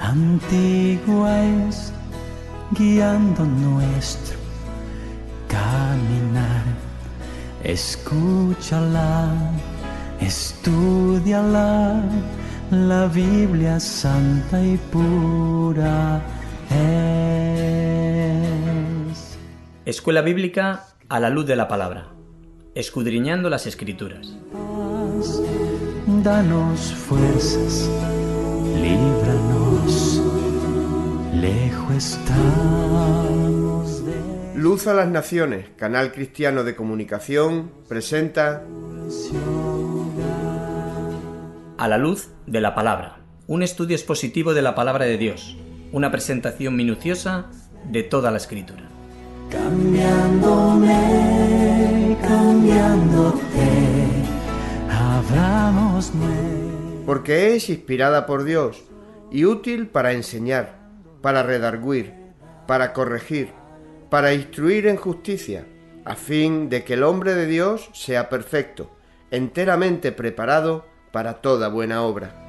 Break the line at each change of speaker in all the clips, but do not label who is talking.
antigua es, guiando nuestro caminar. Escúchala, estúdiala, la Biblia santa y pura es.
Escuela Bíblica a la luz de la palabra, escudriñando las Escrituras.
Danos fuerzas, líbranos, lejos estamos de...
Luz a las Naciones, canal cristiano de comunicación, presenta
A la luz de la palabra, un estudio expositivo de la palabra de Dios, una presentación minuciosa de toda la Escritura.
Cambiándome, cambiándote, abramos nuevo.
porque es inspirada por Dios y útil para enseñar, para redarguir, para corregir, para instruir en justicia, a fin de que el hombre de Dios sea perfecto, enteramente preparado para toda buena obra.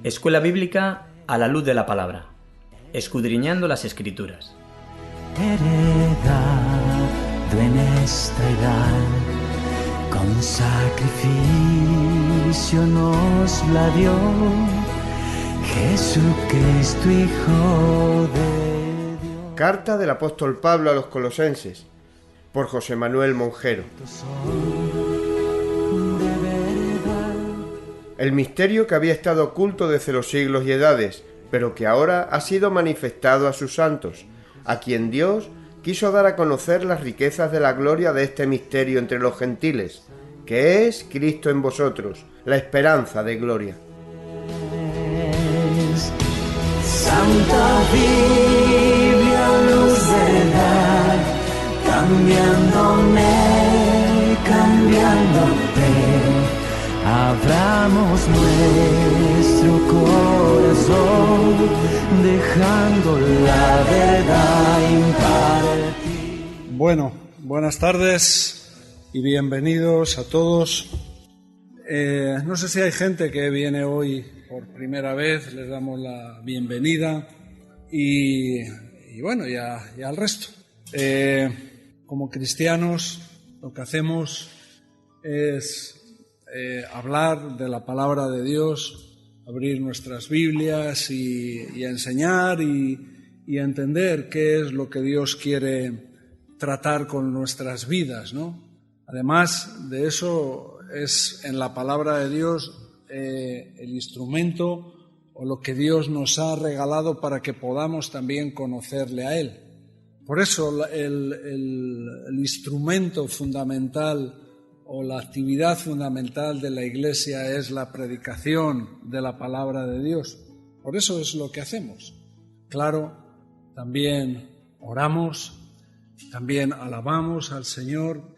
Escuela Bíblica a la luz de la palabra, escudriñando las Escrituras.
Heredado en esta edad, con sacrificio nos la dio Jesucristo, Hijo de Dios.
Carta del apóstol Pablo a los Colosenses, por José Manuel Monjero. El misterio que había estado oculto desde los siglos y edades, pero que ahora ha sido manifestado a sus santos, a quien Dios quiso dar a conocer las riquezas de la gloria de este misterio entre los gentiles, que es Cristo en vosotros, la esperanza de gloria.
Santa Biblia, luz de edad, cambiándome, cambiándote, abramos nuestro corazón, dejando la verdad impartir.
Bueno, buenas tardes y bienvenidos a todos. No sé si hay gente que viene hoy por primera vez, les damos la bienvenida y bueno, ya al resto. Como cristianos lo que hacemos es hablar de la palabra de Dios, abrir nuestras Biblias y enseñar y entender qué es lo que Dios quiere tratar con nuestras vidas, ¿no? Además de eso, es en la palabra de Dios el instrumento o lo que Dios nos ha regalado para que podamos también conocerle a Él. Por eso el instrumento fundamental o la actividad fundamental de la Iglesia es la predicación de la palabra de Dios. Por eso es lo que hacemos. Claro, también oramos, también alabamos al Señor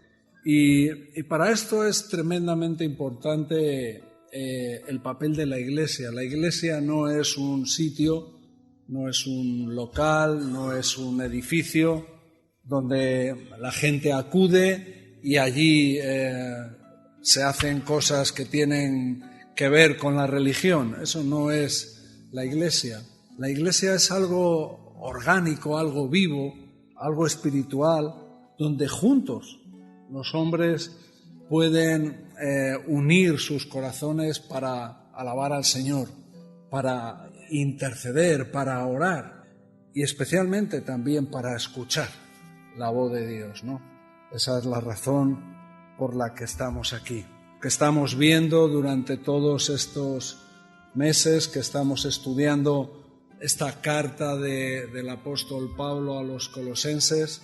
y para esto es tremendamente importante el papel de la Iglesia. La Iglesia no es un sitio, no es un local, no es un edificio donde la gente acude y allí se hacen cosas que tienen que ver con la religión. Eso no es la Iglesia. La Iglesia es algo orgánico, algo vivo, algo espiritual, donde juntos los hombres pueden unir sus corazones para alabar al Señor, para interceder, para orar y especialmente también para escuchar la voz de Dios, ¿no? Esa es la razón por la que estamos aquí, que estamos viendo durante todos estos meses, que estamos estudiando esta carta del apóstol Pablo a los Colosenses.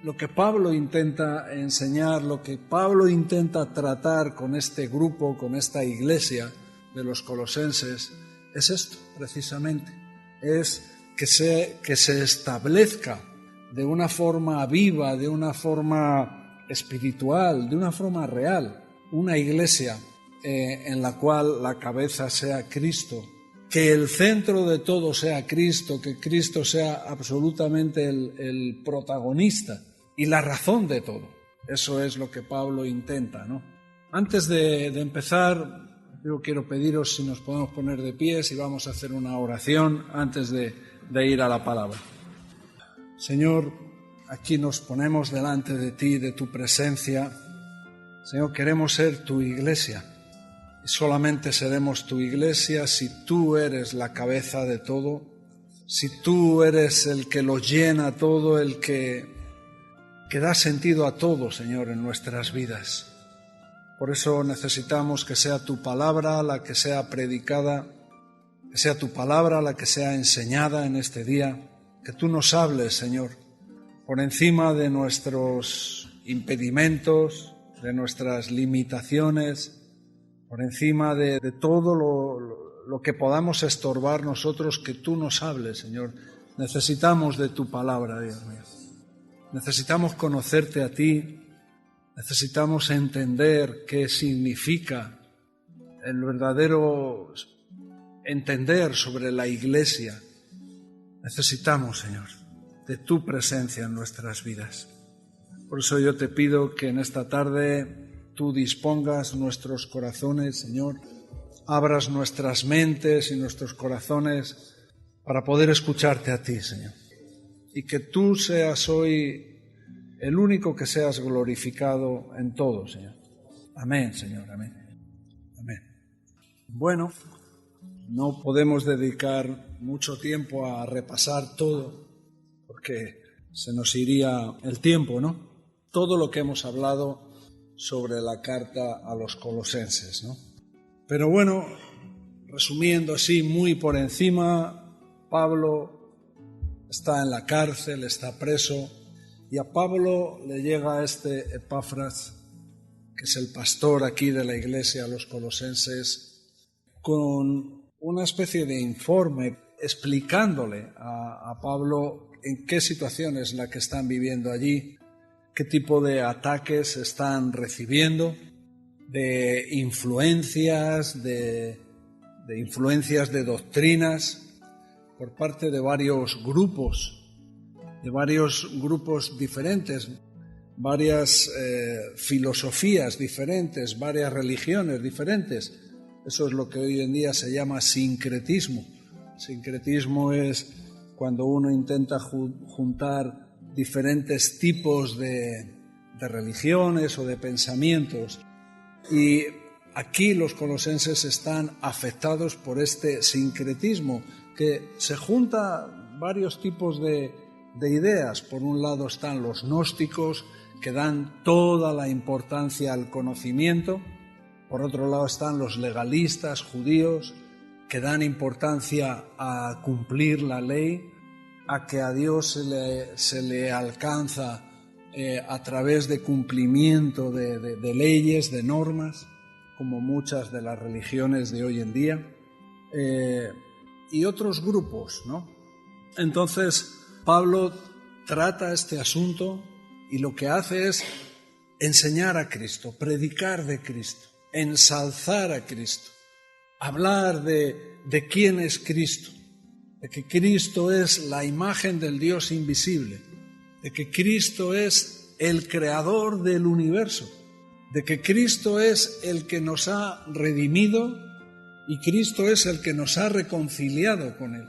Lo que Pablo intenta enseñar, lo que Pablo intenta tratar con este grupo, con esta iglesia de los Colosenses, es esto, precisamente. Es que se establezca de una forma viva, de una forma espiritual, de una forma real, una iglesia en la cual la cabeza sea Cristo, que el centro de todo sea Cristo, que Cristo sea absolutamente el protagonista y la razón de todo. Eso es lo que Pablo intenta, ¿no? Antes de empezar, Yo quiero pediros si nos podemos poner de pie, si vamos a hacer una oración antes de ir a la palabra. Señor, aquí nos ponemos delante de ti, de tu presencia. Señor, queremos ser tu iglesia. Y solamente seremos tu iglesia si tú eres la cabeza de todo, si tú eres el que lo llena todo, el que da sentido a todo, Señor, en nuestras vidas. Por eso necesitamos que sea tu palabra la que sea predicada, que sea tu palabra la que sea enseñada en este día, que tú nos hables, Señor, por encima de nuestros impedimentos, de nuestras limitaciones, por encima de todo lo que podamos estorbar nosotros, que tú nos hables, Señor. Necesitamos de tu palabra, Dios mío. Necesitamos conocerte a ti, necesitamos entender qué significa el verdadero entender sobre la Iglesia. Necesitamos, Señor, de tu presencia en nuestras vidas. Por eso yo te pido que en esta tarde tú dispongas nuestros corazones, Señor, abras nuestras mentes y nuestros corazones para poder escucharte a ti, Señor. Y que tú seas hoy el único que seas glorificado en todo, Señor. Amén, Señor, amén. Amén. Bueno, no podemos dedicar mucho tiempo a repasar todo, porque se nos iría el tiempo, ¿no? Todo lo que hemos hablado sobre la carta a los colosenses, ¿no? Pero bueno, resumiendo así muy por encima, Pablo está en la cárcel, está preso, y a Pablo le llega este Epafras, que es el pastor aquí de la iglesia a los colosenses, con una especie de informe explicándole a Pablo en qué situación es la que están viviendo allí, qué tipo de ataques están recibiendo, de influencias, de doctrinas por parte de varios grupos diferentes, varias filosofías diferentes, varias religiones diferentes. Eso es lo que hoy en día se llama sincretismo. Sincretismo es cuando uno intenta juntar diferentes tipos de religiones o de pensamientos. Y aquí los colosenses están afectados por este sincretismo, que se junta varios tipos de ideas. Por un lado están los gnósticos, que dan toda la importancia al conocimiento. Por otro lado están los legalistas judíos, que dan importancia a cumplir la ley, a que a Dios se le alcanza a través de cumplimiento de leyes, de normas, como muchas de las religiones de hoy en día, y otros grupos, ¿no? Entonces, Pablo trata este asunto y lo que hace es enseñar a Cristo, predicar de Cristo, ensalzar a Cristo, hablar de quién es Cristo, de que Cristo es la imagen del Dios invisible, de que Cristo es el creador del universo, de que Cristo es el que nos ha redimido y Cristo es el que nos ha reconciliado con Él,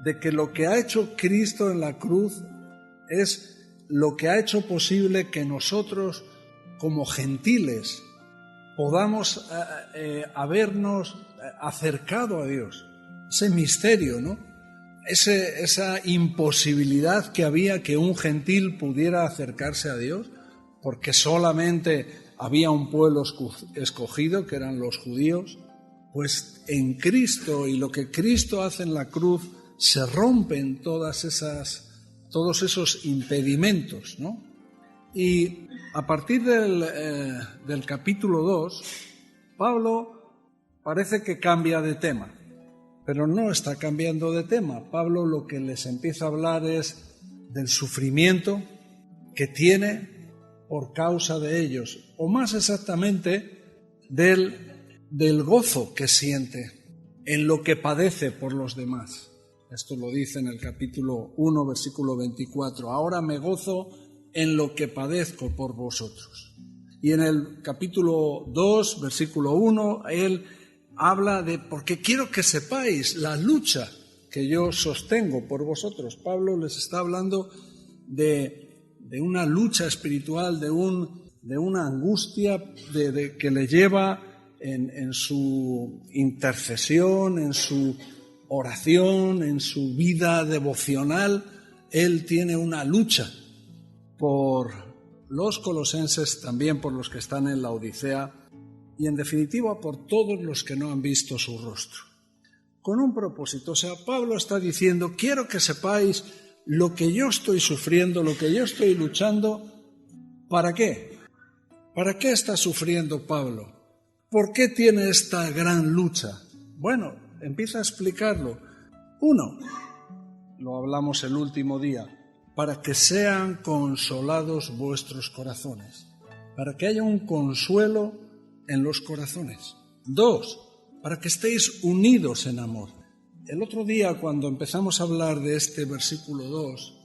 de que lo que ha hecho Cristo en la cruz es lo que ha hecho posible que nosotros, como gentiles, podamos habernos acercado a Dios. Ese misterio, ¿no? Esa imposibilidad que había que un gentil pudiera acercarse a Dios, porque solamente había un pueblo escogido, que eran los judíos. Pues en Cristo y lo que Cristo hace en la cruz se rompen todos esos impedimentos, ¿no? Y a partir del capítulo 2, Pablo parece que cambia de tema, pero no está cambiando de tema. Pablo lo que les empieza a hablar es del sufrimiento que tiene por causa de ellos, o más exactamente del gozo que siente en lo que padece por los demás. Esto lo dice en el capítulo 1, versículo 24. Ahora me gozo en lo que padezco por vosotros. Y en el capítulo 2, versículo 1, él habla de, porque quiero que sepáis la lucha que yo sostengo por vosotros. Pablo les está hablando de una lucha espiritual, de una angustia que le lleva en su intercesión, en su oración, en su vida devocional. Él tiene una lucha por los colosenses, también por los que están en la Odisea y en definitiva por todos los que no han visto su rostro. Con un propósito, o sea, Pablo está diciendo, quiero que sepáis lo que yo estoy sufriendo, lo que yo estoy luchando. ¿Para qué? ¿Para qué está sufriendo Pablo? ¿Por qué tiene esta gran lucha? Bueno, empieza a explicarlo. Uno, lo hablamos el último día, para que sean consolados vuestros corazones, para que haya un consuelo en los corazones. Dos, para que estéis unidos en amor. El otro día, cuando empezamos a hablar de este versículo 2,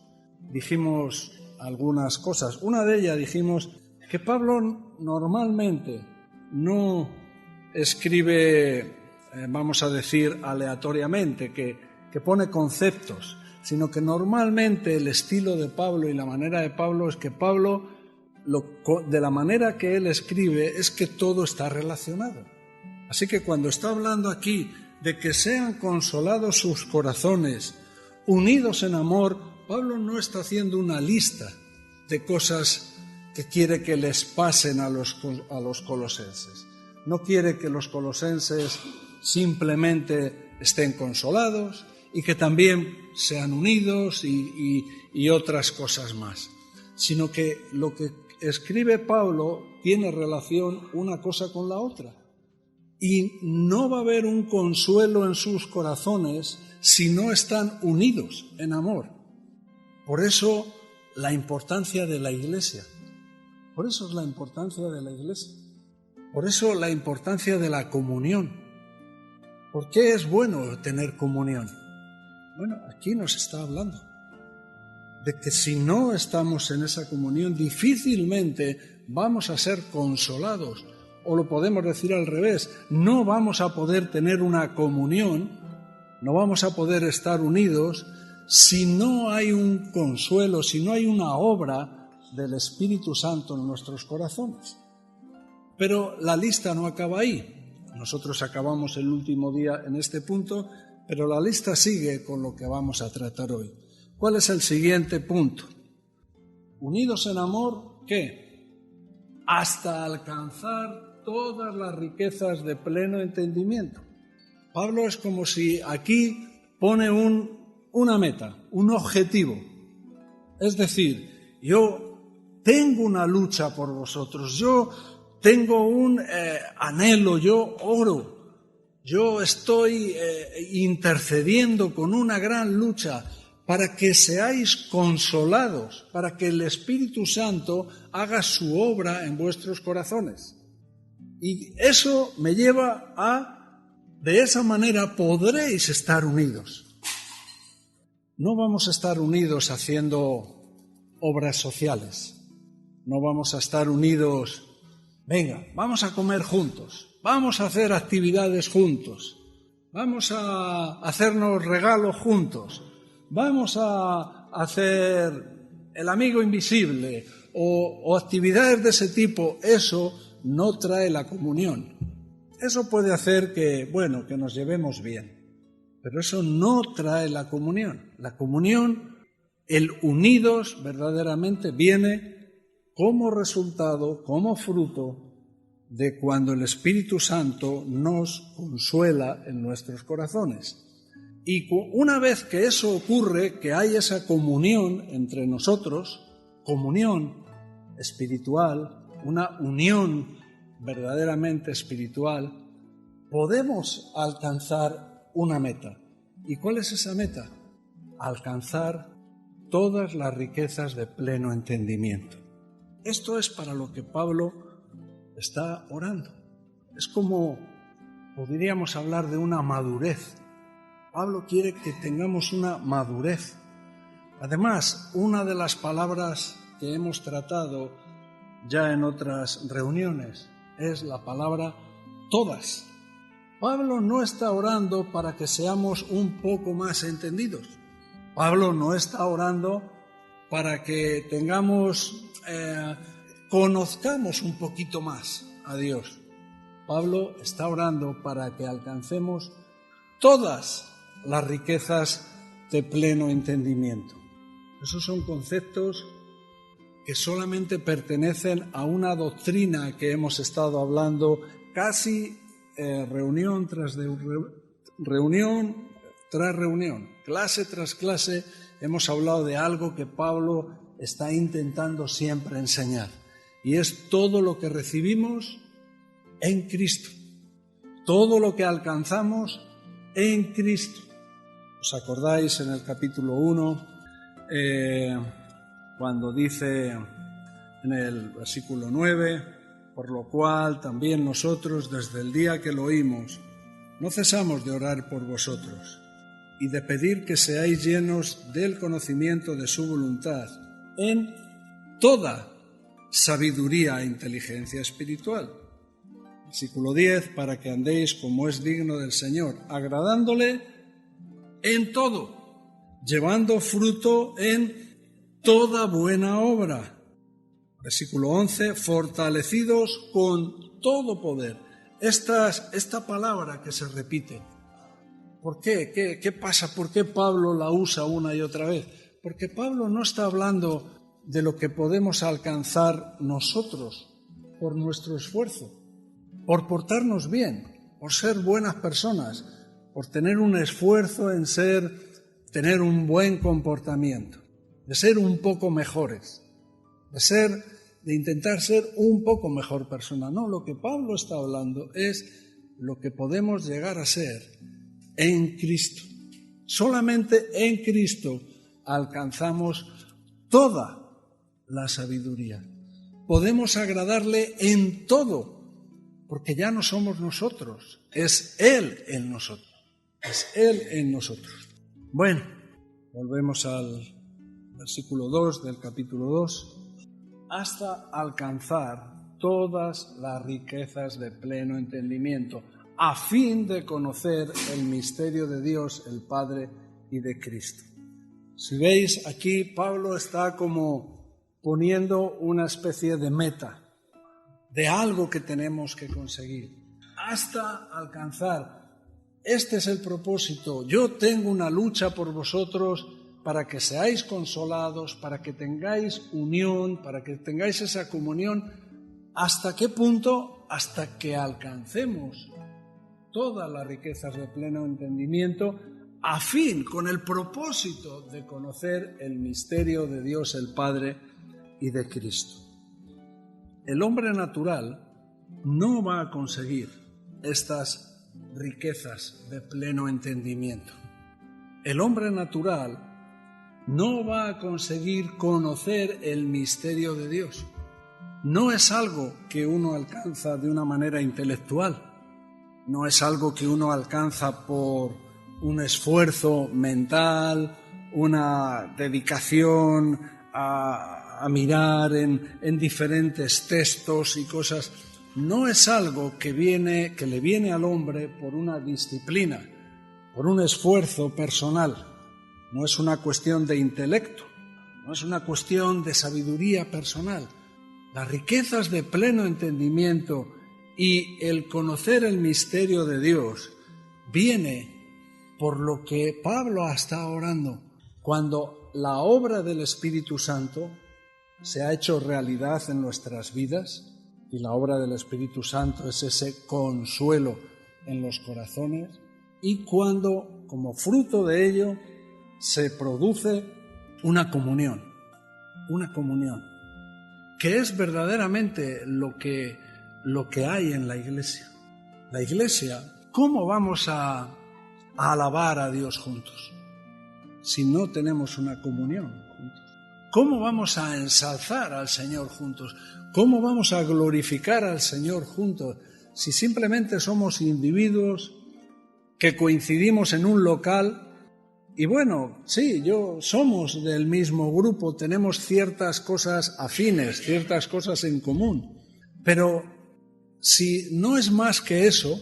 dijimos algunas cosas. Una de ellas dijimos que Pablo normalmente no escribe, vamos a decir, aleatoriamente, que pone conceptos, sino que normalmente el estilo de Pablo y la manera de Pablo es que Pablo, de la manera que él escribe, es que todo está relacionado. Así que cuando está hablando aquí de que sean consolados sus corazones, unidos en amor, Pablo no está haciendo una lista de cosas que quiere que les pasen a los colosenses. No quiere que los colosenses simplemente estén consolados y que también sean unidos y otras cosas más, sino que lo que escribe Pablo tiene relación una cosa con la otra. Y no va a haber un consuelo en sus corazones si no están unidos en amor. Por eso la importancia de la Iglesia. Por eso es la importancia de la Iglesia. Por eso la importancia de la comunión. ¿Por qué es bueno tener comunión? Bueno, aquí nos está hablando de que si no estamos en esa comunión, difícilmente vamos a ser consolados. O lo podemos decir al revés, no vamos a poder tener una comunión, no vamos a poder estar unidos si no hay un consuelo, si no hay una obra del Espíritu Santo en nuestros corazones. Pero la lista no acaba ahí. Nosotros acabamos el último día en este punto, pero la lista sigue con lo que vamos a tratar hoy. ¿Cuál es el siguiente punto? Unidos en amor, ¿qué? Hasta alcanzar todas las riquezas de pleno entendimiento. Pablo es como si aquí pone una meta, un objetivo. Es decir, yo tengo una lucha por vosotros, yo tengo un anhelo, yo oro, yo estoy intercediendo con una gran lucha para que seáis consolados, para que el Espíritu Santo haga su obra en vuestros corazones. Y eso me lleva de esa manera podréis estar unidos. No vamos a estar unidos haciendo obras sociales. No vamos a estar unidos, venga, vamos a comer juntos, vamos a hacer actividades juntos, vamos a hacernos regalos juntos, vamos a hacer el amigo invisible o actividades de ese tipo. Eso no trae la comunión. Eso puede hacer que nos llevemos bien, pero eso no trae la comunión. La comunión, el unidos verdaderamente viene como resultado, como fruto de cuando el Espíritu Santo nos consuela en nuestros corazones. Y una vez que eso ocurre, que hay esa comunión entre nosotros, comunión espiritual, una unión verdaderamente espiritual, podemos alcanzar una meta. ¿Y cuál es esa meta? Alcanzar todas las riquezas de pleno entendimiento. Esto es para lo que Pablo está orando. Es como podríamos hablar de una madurez. Pablo quiere que tengamos una madurez. Además, una de las palabras que hemos tratado ya en otras reuniones es la palabra todas. Pablo no está orando para que seamos un poco más entendidos. Pablo no está orando para que conozcamos un poquito más a Dios. Pablo está orando para que alcancemos todas las riquezas de pleno entendimiento. Esos son conceptos que solamente pertenecen a una doctrina que hemos estado hablando casi reunión tras reunión, clase tras clase. Hemos hablado de algo que Pablo está intentando siempre enseñar, y es todo lo que recibimos en Cristo, todo lo que alcanzamos en Cristo. ¿Os acordáis en el capítulo 1, cuando dice en el versículo 9, por lo cual también nosotros desde el día que lo oímos no cesamos de orar por vosotros y de pedir que seáis llenos del conocimiento de su voluntad en toda sabiduría e inteligencia espiritual? Versículo 10, para que andéis como es digno del Señor, agradándole en todo, llevando fruto en toda buena obra. Versículo 11, fortalecidos con todo poder. Esta palabra que se repite. ¿Por qué? ¿Qué pasa? ¿Por qué Pablo la usa una y otra vez? Porque Pablo no está hablando de lo que podemos alcanzar nosotros por nuestro esfuerzo, por portarnos bien, por ser buenas personas, por tener un esfuerzo en tener un buen comportamiento, de ser un poco mejores, de intentar ser un poco mejor persona. No, lo que Pablo está hablando es lo que podemos llegar a ser en Cristo. Solamente en Cristo alcanzamos toda la sabiduría. Podemos agradarle en todo, porque ya no somos nosotros, es Él en nosotros. Es Él en nosotros. Bueno, volvemos al versículo 2 del capítulo 2. Hasta alcanzar todas las riquezas de pleno entendimiento, a fin de conocer el misterio de Dios, el Padre, y de Cristo. Si veis, aquí Pablo está como poniendo una especie de meta, de algo que tenemos que conseguir, hasta alcanzar. Este es el propósito. Yo tengo una lucha por vosotros para que seáis consolados, para que tengáis unión, para que tengáis esa comunión. ¿Hasta qué punto? Hasta que alcancemos todas las riquezas de pleno entendimiento, a fin, con el propósito de conocer el misterio de Dios el Padre y de Cristo. El hombre natural no va a conseguir estas riquezas de pleno entendimiento. El hombre natural no va a conseguir conocer el misterio de Dios. No es algo que uno alcanza de una manera intelectual, no es algo que uno alcanza por un esfuerzo mental, una dedicación a mirar en diferentes textos y cosas. No es algo que le viene al hombre por una disciplina, por un esfuerzo personal. No es una cuestión de intelecto, no es una cuestión de sabiduría personal. Las riquezas de pleno entendimiento y el conocer el misterio de Dios viene por lo que Pablo está orando. Cuando la obra del Espíritu Santo se ha hecho realidad en nuestras vidas, y la obra del Espíritu Santo es ese consuelo en los corazones, y cuando, como fruto de ello, se produce una comunión, que es verdaderamente lo que hay en la iglesia. La iglesia, ¿cómo vamos a alabar a Dios juntos si no tenemos una comunión juntos? ¿Cómo vamos a ensalzar al Señor juntos? ¿Cómo vamos a glorificar al Señor juntos si simplemente somos individuos que coincidimos en un local? Y bueno, sí, somos del mismo grupo, tenemos ciertas cosas afines, ciertas cosas en común, pero si no es más que eso,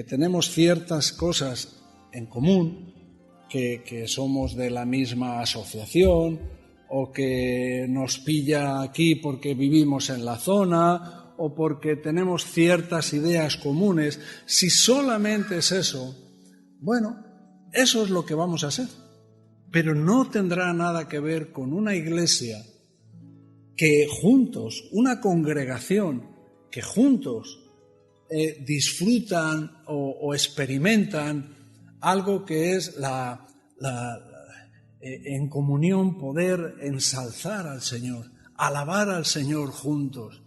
que tenemos ciertas cosas en común, que somos de la misma asociación, o que nos pilla aquí porque vivimos en la zona, o porque tenemos ciertas ideas comunes. Si solamente es eso, bueno, eso es lo que vamos a hacer. Pero no tendrá nada que ver con una iglesia que juntos, una congregación que juntos disfrutan o experimentan algo que es en comunión poder ensalzar al Señor, alabar al Señor juntos,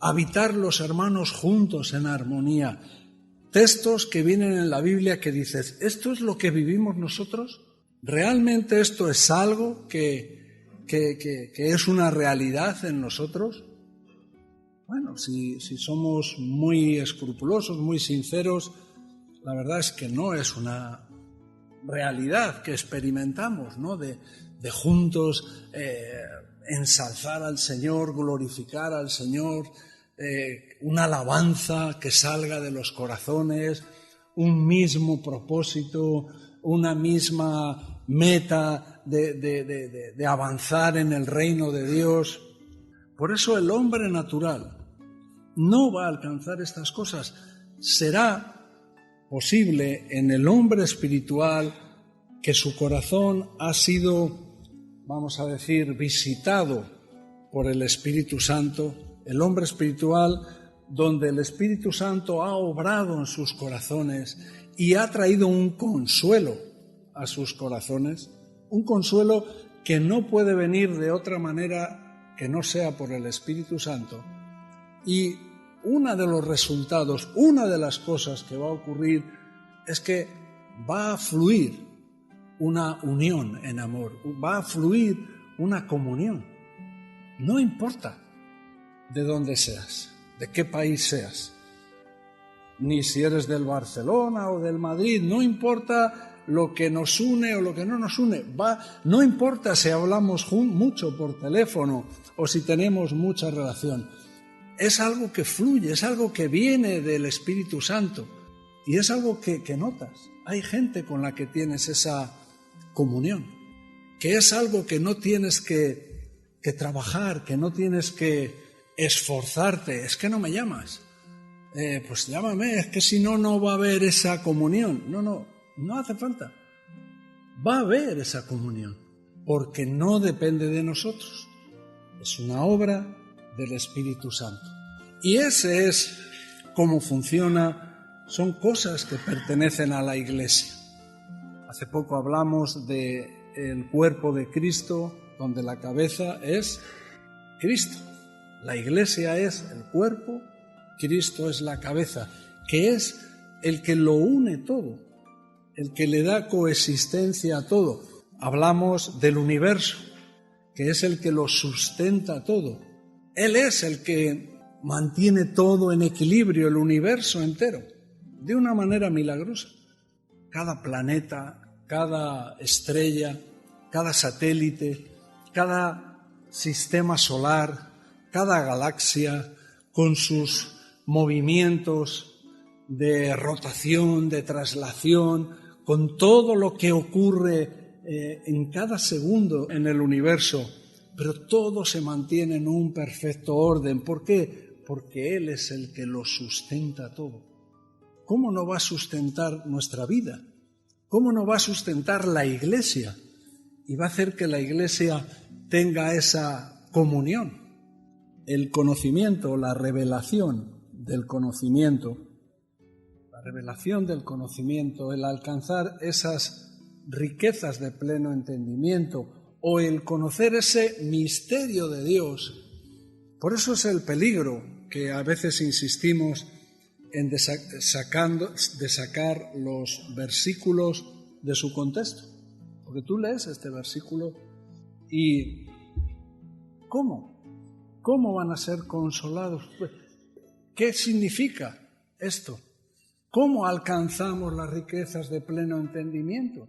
habitar los hermanos juntos en armonía. Textos que vienen en la Biblia que dices, ¿esto es lo que vivimos nosotros? ¿Realmente esto es algo que es una realidad en nosotros? Bueno, si somos muy escrupulosos, muy sinceros, la verdad es que no es una realidad que experimentamos, ¿no? De juntos ensalzar al Señor, glorificar al Señor, una alabanza que salga de los corazones, un mismo propósito, una misma meta de avanzar en el reino de Dios. Por eso el hombre natural no va a alcanzar estas cosas. Será posible en el hombre espiritual que su corazón ha sido, vamos a decir, visitado por el Espíritu Santo, el hombre espiritual donde el Espíritu Santo ha obrado en sus corazones y ha traído un consuelo a sus corazones, un consuelo que no puede venir de otra manera que no sea por el Espíritu Santo. Y uno de los resultados, una de las cosas que va a ocurrir es que va a fluir una unión en amor, va a fluir una comunión. No importa de dónde seas, de qué país seas, ni si eres del Barcelona o del Madrid, no importa lo que nos une o lo que no nos une, no importa si hablamos mucho por teléfono o si tenemos mucha relación, es algo que fluye, es algo que viene del Espíritu Santo y es algo que notas. Hay gente con la que tienes esa comunión, que es algo que no tienes que trabajar, que no tienes que esforzarte. Es que no me llamas, pues llámame, es que si no, no va a haber esa comunión. No hace falta. Va a haber esa comunión, porque no depende de nosotros. Es una obra del Espíritu Santo. Y ese es cómo funciona, son cosas que pertenecen a la Iglesia. Hace poco hablamos del cuerpo de Cristo, donde la cabeza es Cristo. La Iglesia es el cuerpo, Cristo es la cabeza, que es el que lo une todo, el que le da coexistencia a todo. Hablamos del universo, que es el que lo sustenta todo. Él es el que mantiene todo en equilibrio, el universo entero, de una manera milagrosa. Cada planeta, cada estrella, cada satélite, cada sistema solar, cada galaxia, con sus movimientos de rotación, de traslación, con todo lo que ocurre en cada segundo en el universo, pero todo se mantiene en un perfecto orden. ¿Por qué? Porque Él es el que lo sustenta todo. ¿Cómo no va a sustentar nuestra vida? ¿Cómo no va a sustentar la Iglesia? Y va a hacer que la Iglesia tenga esa comunión. El conocimiento, la revelación del conocimiento, el alcanzar esas riquezas de pleno entendimiento o el conocer ese misterio de Dios. Por eso es el peligro que a veces insistimos en de sacar los versículos de su contexto. Porque tú lees este versículo y ¿cómo? ¿Cómo van a ser consolados? ¿Qué significa esto? ¿Cómo alcanzamos las riquezas de pleno entendimiento?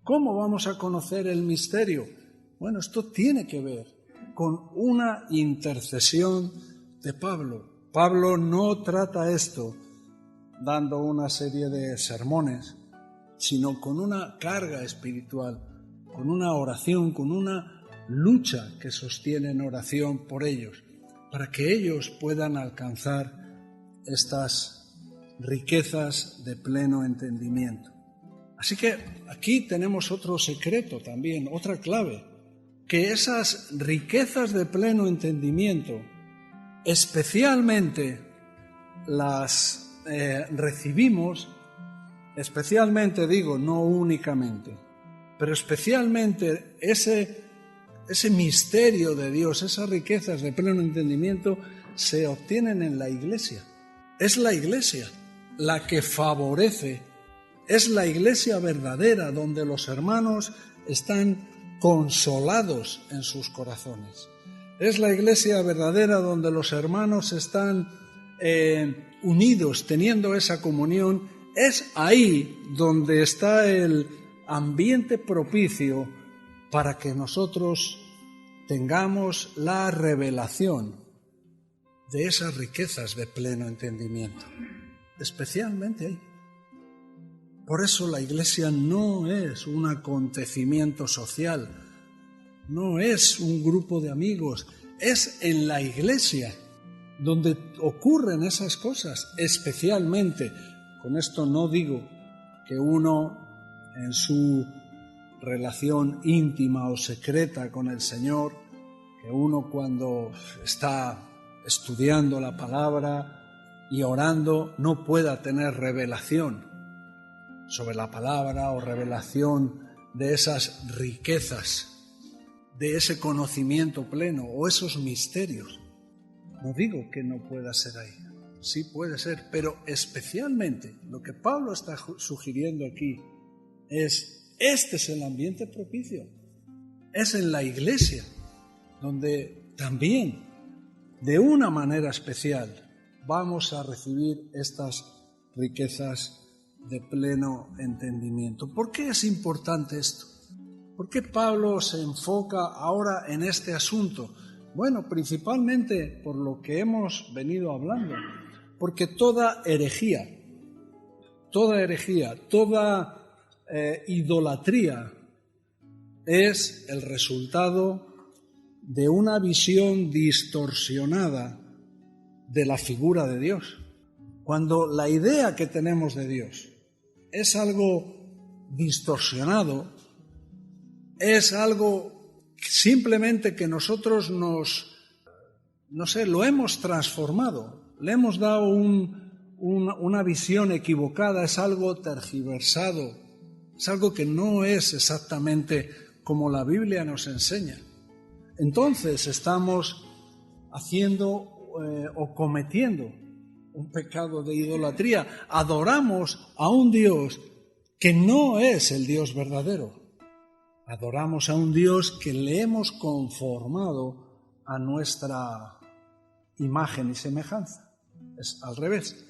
¿Cómo vamos a conocer el misterio? Bueno, esto tiene que ver con una intercesión de Pablo. Pablo no trata esto dando una serie de sermones, sino con una carga espiritual, con una oración, con una lucha que sostiene en oración por ellos, para que ellos puedan alcanzar estas riquezas de pleno entendimiento. Así que aquí tenemos otro secreto también, otra clave, que esas riquezas de pleno entendimiento especialmente las recibimos, especialmente digo, no únicamente, pero especialmente ese misterio de Dios, esas riquezas de pleno entendimiento se obtienen en la Iglesia. Es la Iglesia la que favorece, es la Iglesia verdadera donde los hermanos están consolados en sus corazones. Es la Iglesia verdadera donde los hermanos están unidos, teniendo esa comunión. Es ahí donde está el ambiente propicio para que nosotros tengamos la revelación de esas riquezas de pleno entendimiento, especialmente ahí. Por eso la Iglesia no es un acontecimiento social, no es un grupo de amigos, es en la Iglesia donde ocurren esas cosas, especialmente. Con esto no digo que uno en su relación íntima o secreta con el Señor, que uno cuando está estudiando la palabra y orando no pueda tener revelación sobre la palabra o revelación de esas riquezas, de ese conocimiento pleno o esos misterios. No digo que no pueda ser ahí, sí puede ser, pero especialmente lo que Pablo está sugiriendo aquí es, este es el ambiente propicio, es en la Iglesia donde también de una manera especial vamos a recibir estas riquezas de pleno entendimiento. ¿Por qué es importante esto? ¿Por qué Pablo se enfoca ahora en este asunto? Bueno, principalmente por lo que hemos venido hablando, porque toda herejía, toda idolatría es el resultado de una visión distorsionada de la figura de Dios. Cuando la idea que tenemos de Dios es algo distorsionado, es algo simplemente que nosotros lo hemos transformado, le hemos dado una visión equivocada, es algo tergiversado, es algo que no es exactamente como la Biblia nos enseña. Entonces estamos haciendo o cometiendo un pecado de idolatría. Adoramos a un Dios que no es el Dios verdadero. Adoramos a un Dios que le hemos conformado a nuestra imagen y semejanza. Es al revés.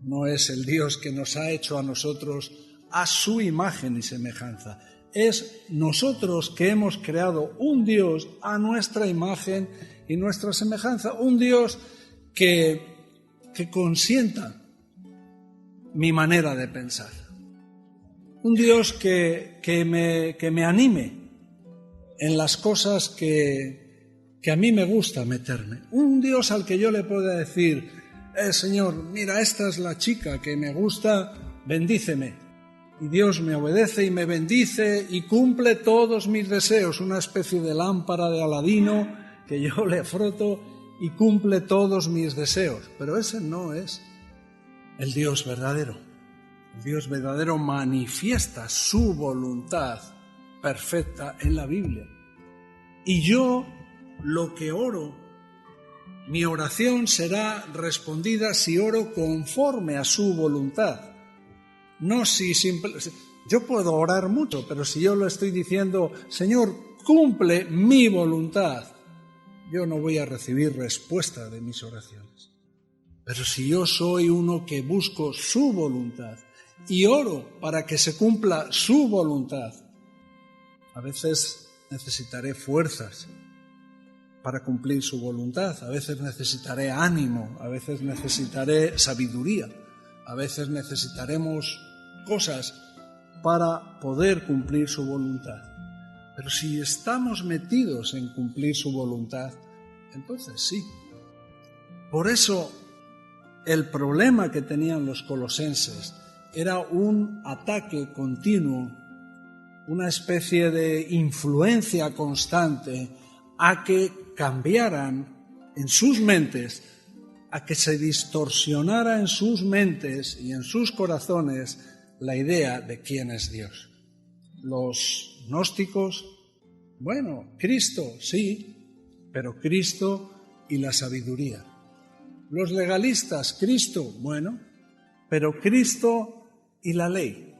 No es el Dios que nos ha hecho a nosotros a su imagen y semejanza. Es nosotros que hemos creado un Dios a nuestra imagen y nuestra semejanza. Un Dios que consienta mi manera de pensar. Un Dios que me anime en las cosas que a mí me gusta meterme. Un Dios al que yo le pueda decir, Señor, mira, esta es la chica que me gusta, bendíceme. Y Dios me obedece y me bendice y cumple todos mis deseos. Una especie de lámpara de Aladino que yo le froto y cumple todos mis deseos. Pero ese no es el Dios verdadero. El Dios verdadero manifiesta su voluntad perfecta en la Biblia. Y yo lo que oro, mi oración será respondida si oro conforme a su voluntad. No si yo puedo orar mucho, pero si yo lo estoy diciendo, Señor, cumple mi voluntad, yo no voy a recibir respuesta de mis oraciones. Pero si yo soy uno que busco su voluntad y oro para que se cumpla su voluntad, a veces necesitaré fuerzas para cumplir su voluntad, a veces necesitaré ánimo, a veces necesitaré sabiduría, a veces necesitaremos cosas para poder cumplir su voluntad. Pero si estamos metidos en cumplir su voluntad, entonces sí. Por eso el problema que tenían los colosenses era un ataque continuo, una especie de influencia constante a que cambiaran en sus mentes, a que se distorsionara en sus mentes y en sus corazones la idea de quién es Dios. Los gnósticos, bueno, Cristo, sí, pero Cristo y la sabiduría. Los legalistas, Cristo, bueno, pero Cristo y la ley.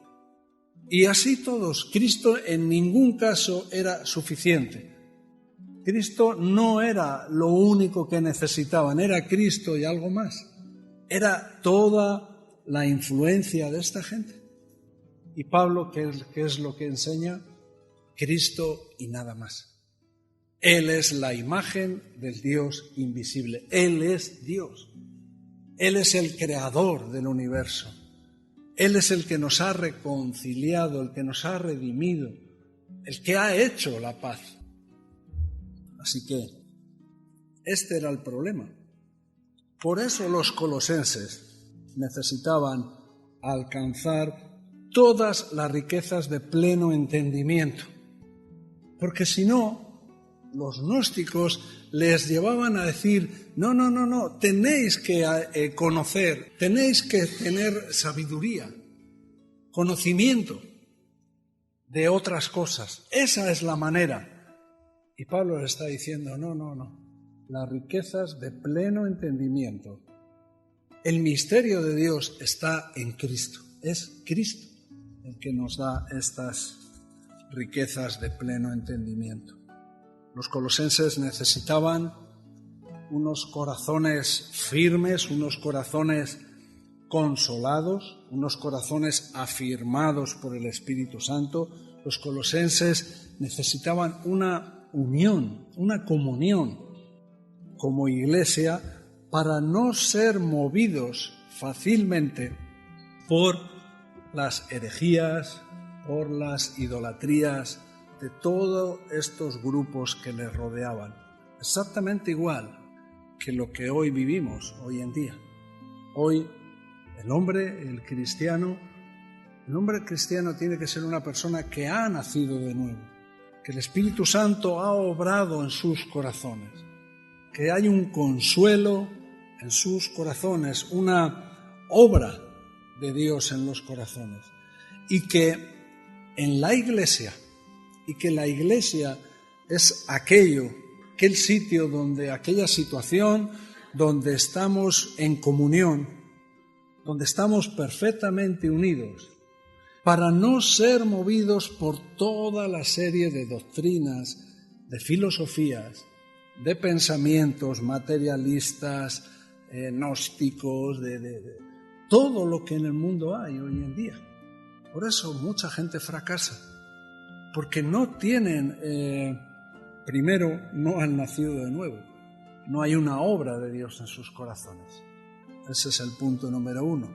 Y así todos, Cristo en ningún caso era suficiente. Cristo no era lo único que necesitaban, era Cristo y algo más. Era toda la influencia de esta gente. Y Pablo, ¿qué es lo que enseña? Cristo y nada más. Él es la imagen del Dios invisible. Él es Dios. Él es el creador del universo. Él es el que nos ha reconciliado, el que nos ha redimido, el que ha hecho la paz. Así que este era el problema. Por eso los colosenses necesitaban alcanzar todas las riquezas de pleno entendimiento. Porque si no, los gnósticos les llevaban a decir, no, tenéis que conocer, tenéis que tener sabiduría, conocimiento de otras cosas. Esa es la manera. Y Pablo les está diciendo, no, las riquezas de pleno entendimiento. El misterio de Dios está en Cristo. Es Cristo el que nos da estas riquezas de pleno entendimiento. Los colosenses necesitaban unos corazones firmes, unos corazones consolados, unos corazones afirmados por el Espíritu Santo. Los colosenses necesitaban una unión, una comunión como iglesia para no ser movidos fácilmente por las herejías, por las idolatrías de todos estos grupos que les rodeaban. Exactamente igual que lo que hoy vivimos, hoy en día. Hoy el hombre cristiano tiene que ser una persona que ha nacido de nuevo, que el Espíritu Santo ha obrado en sus corazones, que hay un consuelo en sus corazones, una obra de Dios en los corazones, y que en la iglesia, y que la iglesia es aquel sitio donde aquella situación donde estamos en comunión, donde estamos perfectamente unidos, para no ser movidos por toda la serie de doctrinas, de filosofías, de pensamientos materialistas, gnósticos, de todo lo que en el mundo hay hoy en día. Por eso mucha gente fracasa, porque no tienen, primero, no han nacido de nuevo, no hay una obra de Dios en sus corazones. Ese es el punto número uno.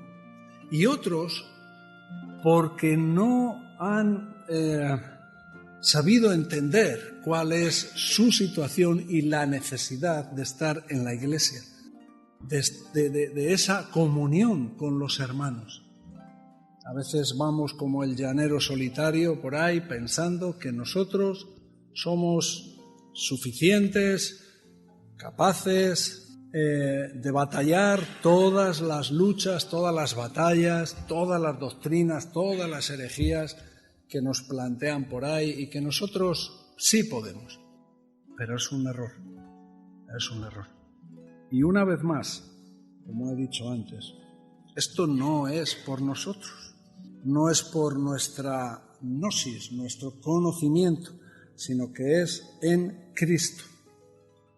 Y otros, porque no han sabido entender cuál es su situación y la necesidad de estar en la iglesia, de esa comunión con los hermanos. A veces vamos como el llanero solitario por ahí pensando que nosotros somos suficientes, capaces de batallar todas las luchas, todas las batallas, todas las doctrinas, todas las herejías que nos plantean por ahí y que nosotros sí podemos. Pero es un error, es un error. Y una vez más, como he dicho antes, esto no es por nosotros, no es por nuestra gnosis, nuestro conocimiento, sino que es en Cristo.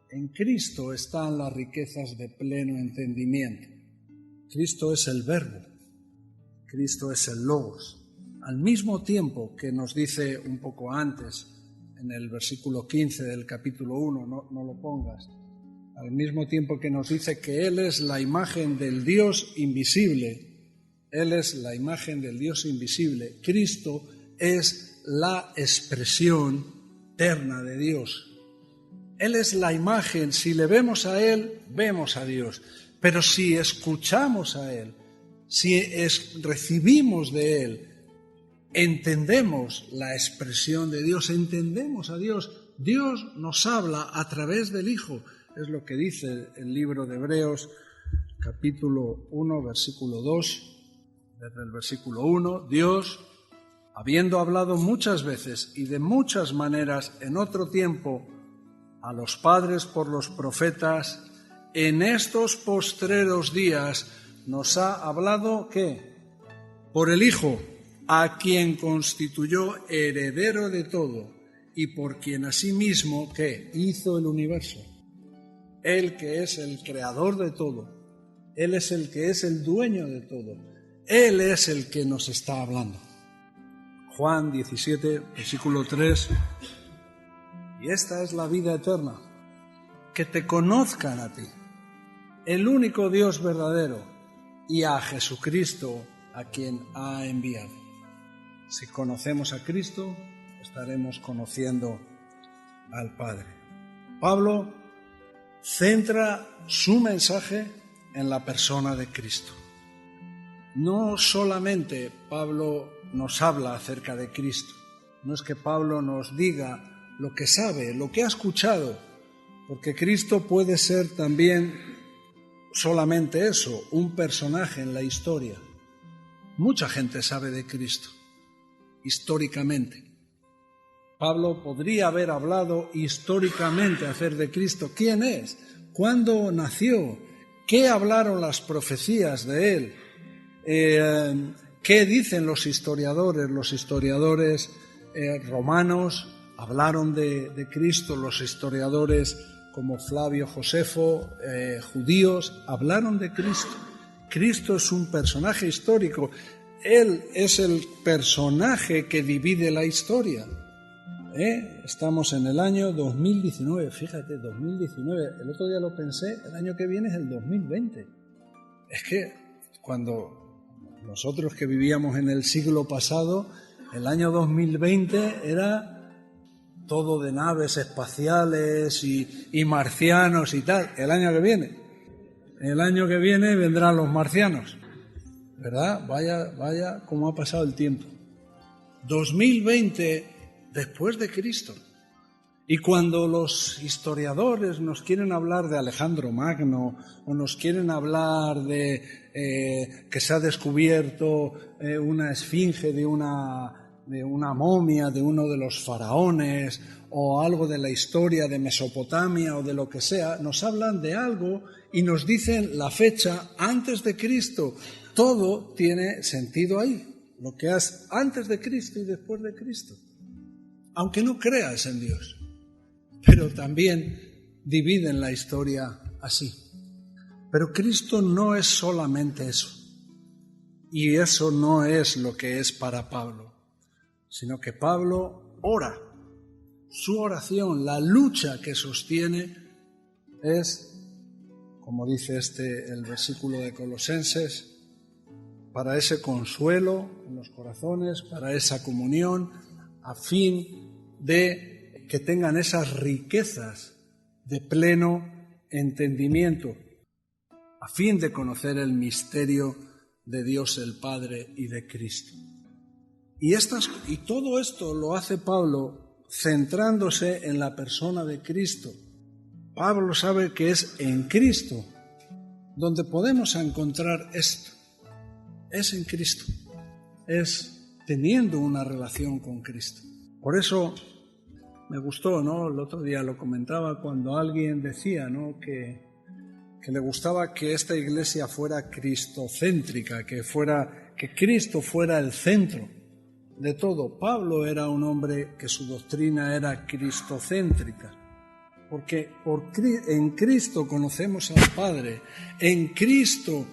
En Cristo están las riquezas de pleno entendimiento. Cristo es el Verbo, Cristo es el Logos. Al mismo tiempo que nos dice un poco antes, en el versículo 15 del capítulo 1, no lo pongas, al mismo tiempo que nos dice que Él es la imagen del Dios invisible, Él es la imagen del Dios invisible. Cristo es la expresión eterna de Dios. Él es la imagen. Si le vemos a Él, vemos a Dios. Pero si escuchamos a Él, si recibimos de Él, entendemos la expresión de Dios, entendemos a Dios. Dios nos habla a través del Hijo. Es lo que dice el libro de Hebreos, capítulo 1, versículo 2. Desde el versículo 1, Dios, habiendo hablado muchas veces y de muchas maneras en otro tiempo a los padres por los profetas, en estos postreros días nos ha hablado, ¿qué? Por el Hijo, a quien constituyó heredero de todo y por quien asimismo, ¿qué? Hizo el universo. Él que es el creador de todo, Él es el que es el dueño de todo. Él es el que nos está hablando. Juan 17, versículo 3. Y esta es la vida eterna, que te conozcan a ti, el único Dios verdadero, y a Jesucristo, a quien ha enviado. Si conocemos a Cristo, estaremos conociendo al Padre. Pablo centra su mensaje en la persona de Cristo. No solamente Pablo nos habla acerca de Cristo, no es que Pablo nos diga lo que sabe, lo que ha escuchado, porque Cristo puede ser también solamente eso, un personaje en la historia. Mucha gente sabe de Cristo, históricamente. Pablo podría haber hablado históricamente acerca de Cristo. ¿Quién es? ¿Cuándo nació? ¿Qué hablaron las profecías de él? ¿Qué dicen los historiadores? Los historiadores romanos hablaron de Cristo, los historiadores como Flavio Josefo, judíos, hablaron de Cristo. Cristo es un personaje histórico. Él es el personaje que divide la historia. Estamos en el año 2019, fíjate, 2019. El otro día lo pensé, el año que viene es el 2020. Es que cuando nosotros que vivíamos en el siglo pasado, el año 2020 era todo de naves espaciales y marcianos y tal. El año que viene vendrán los marcianos, ¿verdad? Vaya cómo ha pasado el tiempo. 2020 después de Cristo. Y cuando los historiadores nos quieren hablar de Alejandro Magno o nos quieren hablar de que se ha descubierto una esfinge de una momia de uno de los faraones o algo de la historia de Mesopotamia o de lo que sea, nos hablan de algo y nos dicen la fecha antes de Cristo. Todo tiene sentido ahí, lo que es antes de Cristo y después de Cristo. Aunque no creas en Dios. Pero también dividen la historia así. Pero Cristo no es solamente eso. Y eso no es lo que es para Pablo, sino que Pablo ora. Su oración, la lucha que sostiene es, como dice el versículo de Colosenses, para ese consuelo en los corazones, para esa comunión, a fin de que tengan esas riquezas de pleno entendimiento, a fin de conocer el misterio de Dios el Padre y de Cristo. Y todo esto lo hace Pablo centrándose en la persona de Cristo. Pablo sabe que es en Cristo donde podemos encontrar esto. Es en Cristo, es teniendo una relación con Cristo. Por eso me gustó, ¿no? El otro día lo comentaba cuando alguien decía, ¿no? que le gustaba que esta iglesia fuera cristocéntrica, que Cristo fuera el centro de todo. Pablo era un hombre que su doctrina era cristocéntrica, porque en Cristo conocemos al Padre, en Cristo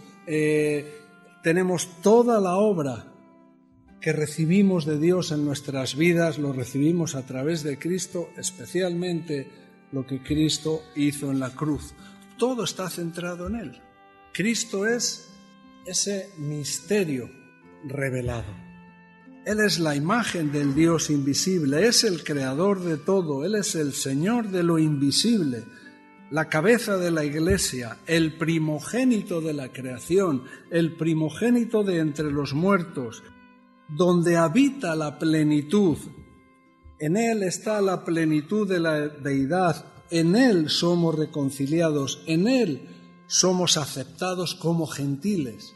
tenemos toda la obra que recibimos de Dios en nuestras vidas, lo recibimos a través de Cristo, especialmente lo que Cristo hizo en la cruz. Todo está centrado en Él. Cristo es ese misterio revelado. Él es la imagen del Dios invisible, es el creador de todo, Él es el Señor de lo invisible, la cabeza de la Iglesia, el primogénito de la creación, el primogénito de entre los muertos, donde habita la plenitud. En Él está la plenitud de la deidad, en Él somos reconciliados, en Él somos aceptados como gentiles.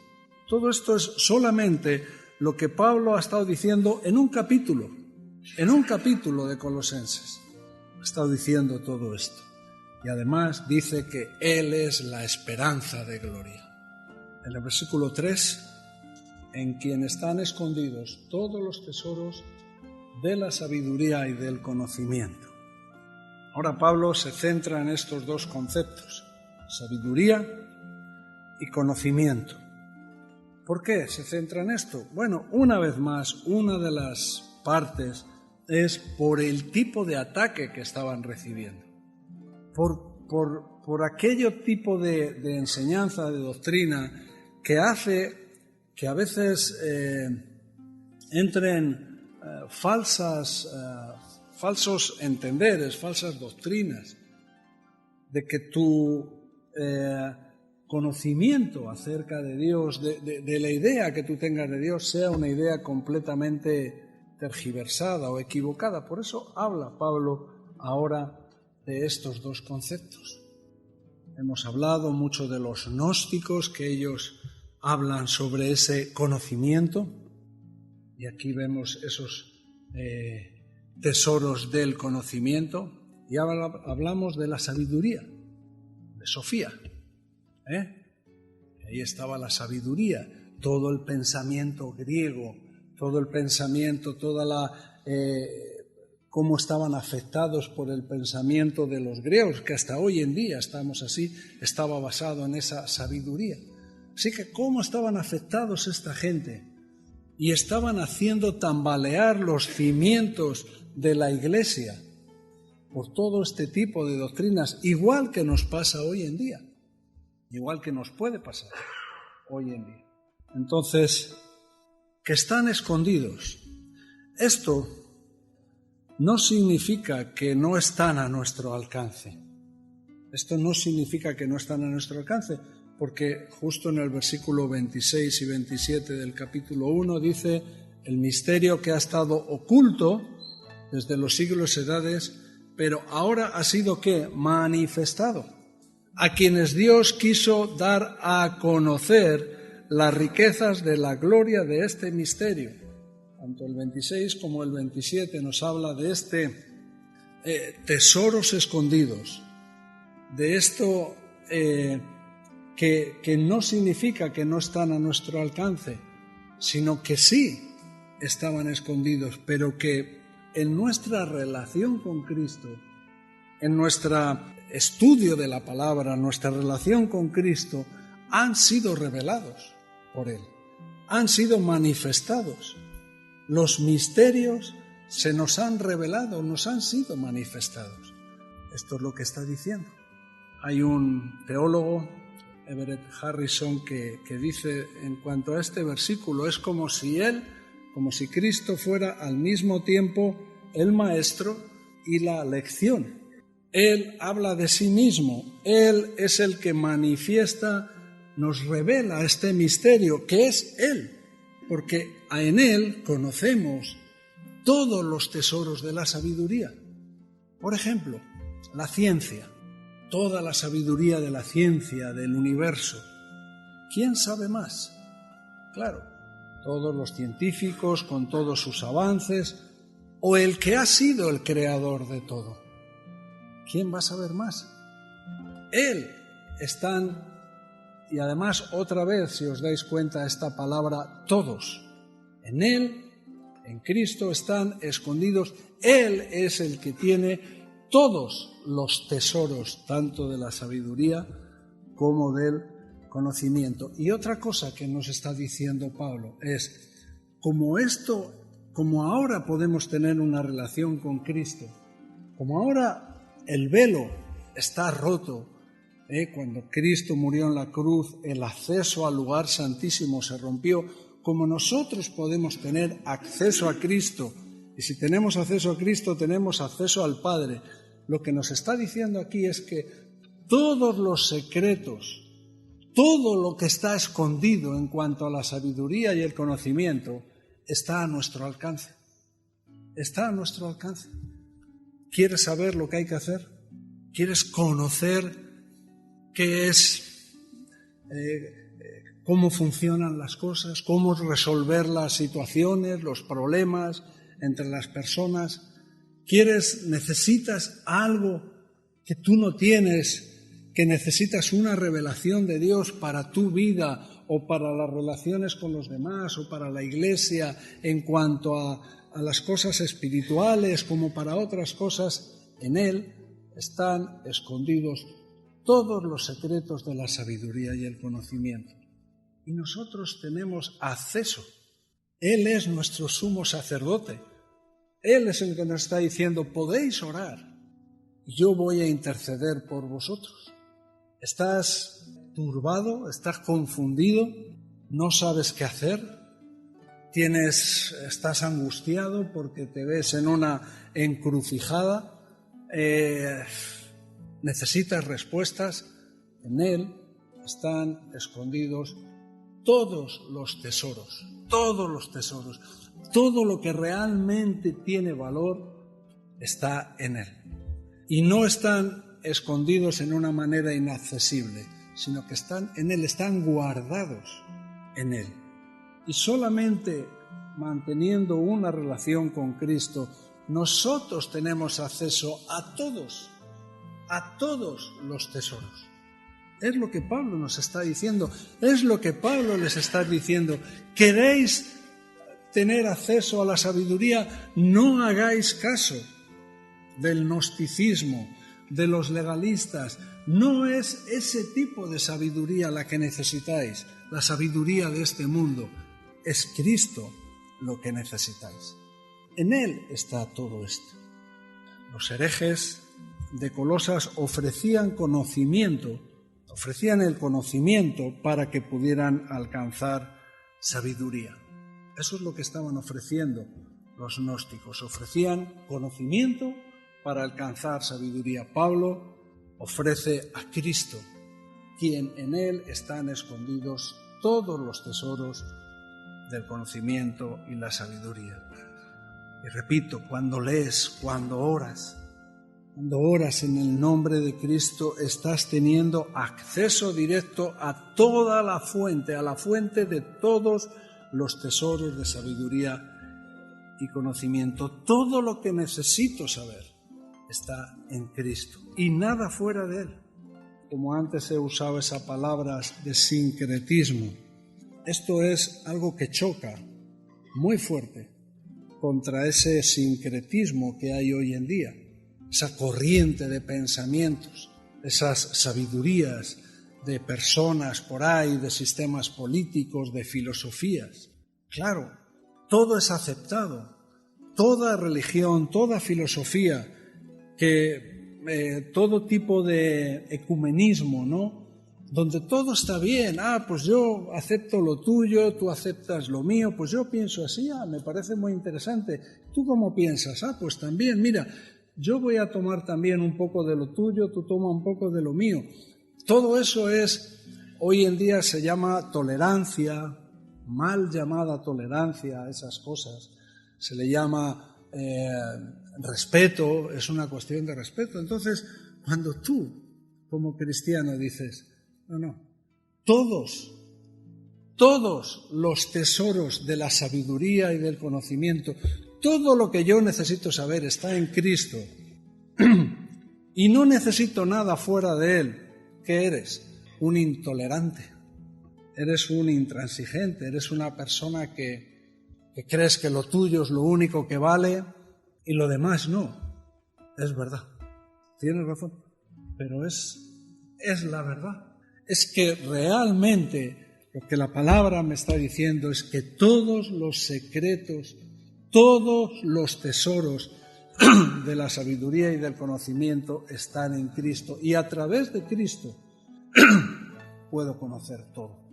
Todo esto es solamente lo que Pablo ha estado diciendo en un capítulo de Colosenses. Ha estado diciendo todo esto. Y además dice que Él es la esperanza de gloria. En el versículo 3, en quien están escondidos todos los tesoros de la sabiduría y del conocimiento. Ahora Pablo se centra en estos dos conceptos, sabiduría y conocimiento. ¿Por qué se centra en esto? Bueno, una vez más, una de las partes es por el tipo de ataque que estaban recibiendo. Por aquello tipo de enseñanza, de doctrina, que hace que a veces entren falsos entenderes, falsas doctrinas, de que tu conocimiento acerca de Dios, de la idea que tú tengas de Dios, sea una idea completamente tergiversada o equivocada. Por eso habla Pablo ahora de estos dos conceptos. Hemos hablado mucho de los gnósticos, que ellos hablan sobre ese conocimiento, y aquí vemos esos tesoros del conocimiento, y ahora hablamos de la sabiduría, de Sofía. Ahí estaba la sabiduría, todo el pensamiento griego, todo el pensamiento, cómo estaban afectados por el pensamiento de los griegos, que hasta hoy en día estamos así, estaba basado en esa sabiduría. Así que cómo estaban afectados esta gente, y estaban haciendo tambalear los cimientos de la Iglesia por todo este tipo de doctrinas, igual que nos pasa hoy en día, igual que nos puede pasar hoy en día. Entonces, que están escondidos. Esto no significa que no están a nuestro alcance. Esto no significa que no están a nuestro alcance, porque justo en el versículo 26 y 27 del capítulo 1 dice: el misterio que ha estado oculto desde los siglos y edades, pero ahora ha sido ¿qué? Manifestado, a quienes Dios quiso dar a conocer las riquezas de la gloria de este misterio. Tanto el 26 como el 27 nos habla de tesoros escondidos, de esto que no significa que no están a nuestro alcance, sino que sí estaban escondidos, pero que en nuestra relación con Cristo, en nuestro estudio de la palabra, nuestra relación con Cristo, han sido revelados por Él, han sido manifestados. Los misterios se nos han revelado, nos han sido manifestados. Esto es lo que está diciendo. Hay un teólogo, Everett Harrison, que dice en cuanto a este versículo, es como si Cristo fuera al mismo tiempo el maestro y la lección. Él habla de sí mismo, Él es el que manifiesta, nos revela este misterio que es Él, porque en Él conocemos todos los tesoros de la sabiduría. Por ejemplo, la ciencia, toda la sabiduría de la ciencia, del universo. ¿Quién sabe más? Claro, todos los científicos con todos sus avances, o el que ha sido el creador de todo. ¿Quién va a saber más? Él están, y además otra vez, si os dais cuenta, esta palabra todos. En Él, en Cristo están escondidos. Él es el que tiene todos los tesoros, tanto de la sabiduría como del conocimiento. Y otra cosa que nos está diciendo Pablo es, como ahora podemos tener una relación con Cristo, como ahora el velo está roto Cuando Cristo murió en la cruz, el acceso al lugar santísimo se rompió. Como nosotros podemos tener acceso a Cristo, y si tenemos acceso a Cristo, tenemos acceso al Padre. Lo que nos está diciendo aquí es que todos los secretos, todo lo que está escondido en cuanto a la sabiduría y el conocimiento, está a nuestro alcance. Está a nuestro alcance. ¿Quieres saber lo que hay que hacer? ¿Quieres conocer qué es, cómo funcionan las cosas, cómo resolver las situaciones, los problemas entre las personas? Necesitas algo que tú no tienes, que necesitas una revelación de Dios para tu vida o para las relaciones con los demás o para la Iglesia en cuanto a las cosas espirituales como para otras cosas? En Él están escondidos todos los secretos de la sabiduría y el conocimiento. Y nosotros tenemos acceso. Él es nuestro sumo sacerdote. Él es el que nos está diciendo, podéis orar, yo voy a interceder por vosotros. ¿Estás turbado? ¿Estás confundido? ¿No sabes qué hacer? ¿Estás angustiado porque te ves en una encrucijada? ¿Necesitas respuestas? En Él están escondidos todos los tesoros, todos los tesoros. Todo lo que realmente tiene valor está en Él. Y no están escondidos en una manera inaccesible, sino que están en Él, están guardados en Él. Y solamente manteniendo una relación con Cristo, nosotros tenemos acceso a todos los tesoros. Es lo que Pablo nos está diciendo, es lo que Pablo les está diciendo. ¿Queréis tener acceso a la sabiduría? No hagáis caso del gnosticismo, de los legalistas. No es ese tipo de sabiduría la que necesitáis, la sabiduría de este mundo. Es Cristo lo que necesitáis. En Él está todo esto. Los herejes de Colosas ofrecían el conocimiento para que pudieran alcanzar sabiduría. Eso es lo que estaban ofreciendo los gnósticos. Ofrecían conocimiento para alcanzar sabiduría. Pablo ofrece a Cristo, quien en Él están escondidos todos los tesoros del conocimiento y la sabiduría. Y repito, cuando lees, cuando oras en el nombre de Cristo, estás teniendo acceso directo a toda la fuente, a la fuente de todos los tesoros de sabiduría y conocimiento. Todo lo que necesito saber está en Cristo y nada fuera de Él. Como antes he usado esa palabra de sincretismo, esto es algo que choca muy fuerte contra ese sincretismo que hay hoy en día, esa corriente de pensamientos, esas sabidurías de personas por ahí, de sistemas políticos, de filosofías. Claro, todo es aceptado, toda religión, toda filosofía, todo tipo de ecumenismo, ¿no? Donde todo está bien, pues yo acepto lo tuyo, tú aceptas lo mío, pues yo pienso así, me parece muy interesante. ¿Tú cómo piensas? Pues también, mira, yo voy a tomar también un poco de lo tuyo, tú toma un poco de lo mío. Todo eso hoy en día se llama tolerancia, mal llamada tolerancia a esas cosas. Se le llama respeto, es una cuestión de respeto. Entonces, cuando tú, como cristiano, dices, no, todos los tesoros de la sabiduría y del conocimiento, todo lo que yo necesito saber está en Cristo y no necesito nada fuera de Él. ¿Qué eres? Un intolerante, eres un intransigente, eres una persona que crees que lo tuyo es lo único que vale y lo demás no. Es verdad, tienes razón, pero es la verdad. Es que realmente lo que la palabra me está diciendo es que todos los secretos, todos los tesoros de la sabiduría y del conocimiento están en Cristo. Y a través de Cristo puedo conocer todo.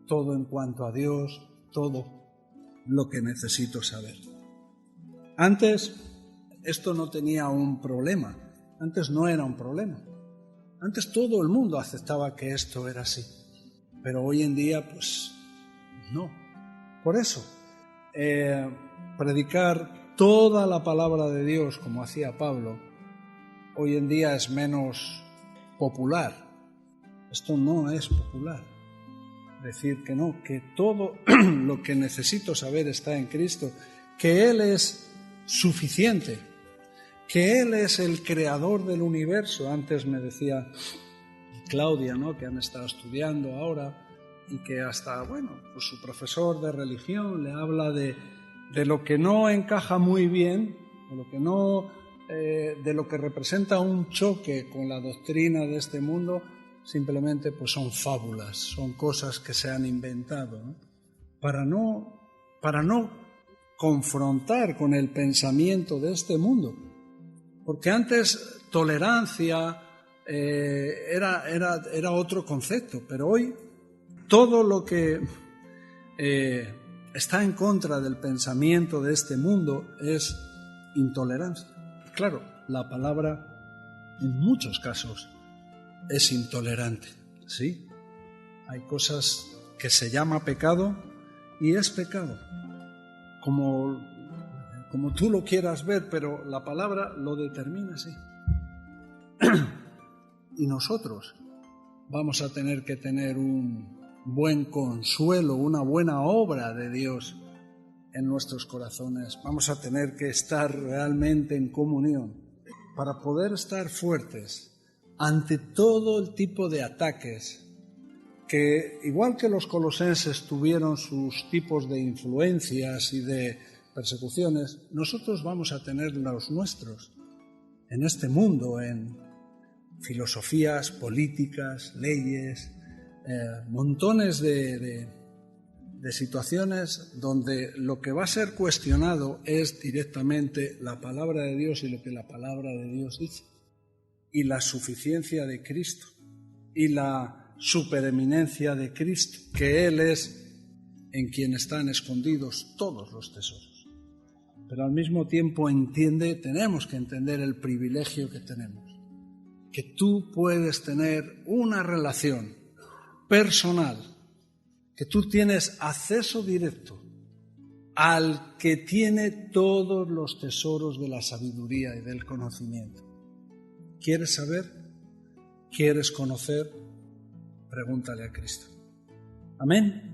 Todo en cuanto a Dios, todo lo que necesito saber. Antes esto no tenía un problema, antes no era un problema. Antes todo el mundo aceptaba que esto era así, pero hoy en día pues no. Por eso, predicar toda la palabra de Dios como hacía Pablo, hoy en día es menos popular. Esto no es popular. Decir que no, que todo lo que necesito saber está en Cristo, que Él es suficiente, que Él es el creador del universo. Antes me decía Claudia, ¿no?, que han estado estudiando ahora y que hasta, pues su profesor de religión le habla de lo que no encaja muy bien, de lo que representa un choque con la doctrina de este mundo. Simplemente pues son fábulas, son cosas que se han inventado, ¿no? Para no confrontar con el pensamiento de este mundo. Porque antes tolerancia era otro concepto, pero hoy todo lo que está en contra del pensamiento de este mundo es intolerancia. Claro, la palabra en muchos casos es intolerante, ¿sí? Hay cosas que se llama pecado y es pecado, como tú lo quieras ver, pero la palabra lo determina así. Y nosotros vamos a tener que tener un buen consuelo, una buena obra de Dios en nuestros corazones. Vamos a tener que estar realmente en comunión para poder estar fuertes ante todo el tipo de ataques que, igual que los colosenses tuvieron sus tipos de influencias y de persecuciones, nosotros vamos a tener los nuestros en este mundo, en filosofías, políticas, leyes, montones de situaciones donde lo que va a ser cuestionado es directamente la palabra de Dios y lo que la palabra de Dios dice, y la suficiencia de Cristo y la supereminencia de Cristo, que Él es en quien están escondidos todos los tesoros. Pero al mismo tiempo tenemos que entender el privilegio que tenemos, que tú puedes tener una relación personal, que tú tienes acceso directo al que tiene todos los tesoros de la sabiduría y del conocimiento. ¿Quieres saber? ¿Quieres conocer? Pregúntale a Cristo. Amén.